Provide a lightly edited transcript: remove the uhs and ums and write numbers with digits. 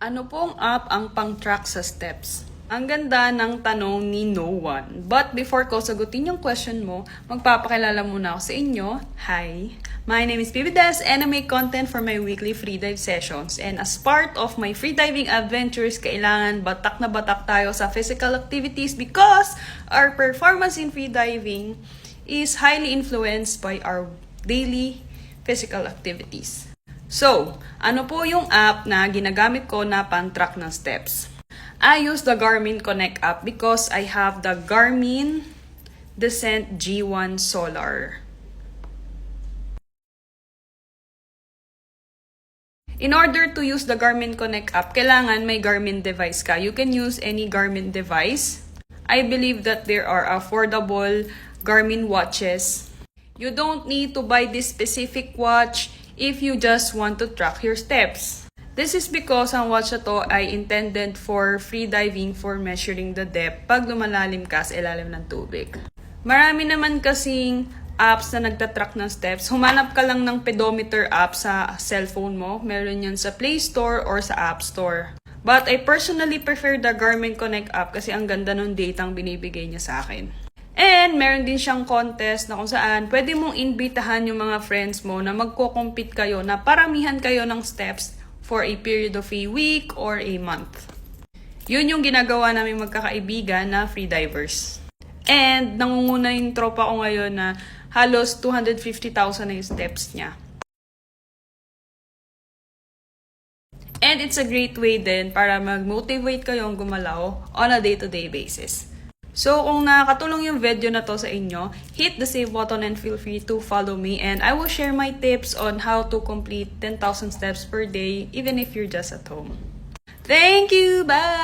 Ano pong app ang pang-track sa steps? Ang ganda ng tanong ni No One. But before ko sagutin yung question mo, magpapakilala muna ako sa inyo. Hi! My name is Bibi Des and I make content for my weekly freedive sessions. And as part of my freediving adventures, kailangan batak na batak tayo sa physical activities because our performance in freediving is highly influenced by our daily physical activities. So, ano po yung app na ginagamit ko na pang-track ng steps? I use the Garmin Connect app because I have the Garmin Descent G1 Solar. In order to use the Garmin Connect app, kailangan may Garmin device ka. You can use any Garmin device. I believe that there are affordable Garmin watches. You don't need to buy this specific watch if you just want to track your steps. This is because ang watch na to ay intended for freediving for measuring the depth pag lumalalim ka sa ilalim ng tubig. Marami naman kasing apps na nagtatrack ng steps. Humanap ka lang ng pedometer app sa cellphone mo. Meron yan sa Play Store or sa App Store. But I personally prefer the Garmin Connect app kasi ang ganda ng data ang binibigay niya sa akin. And meron din siyang contest na kung saan pwede mong imbitahan yung mga friends mo na magko-compete kayo na paramihan kayo ng steps for a period of a week or a month. Yun yung ginagawa namin magkakaibigan na freedivers. And nangunguna yung tropa ko ngayon na halos 250,000 na yung steps niya. And it's a great way din para mag-motivate kayong gumalaw on a day-to-day basis. So, kung nakakatulong yung video na to sa inyo, hit the save button and feel free to follow me and I will share my tips on how to complete 10,000 steps per day even if you're just at home. Thank you! Bye!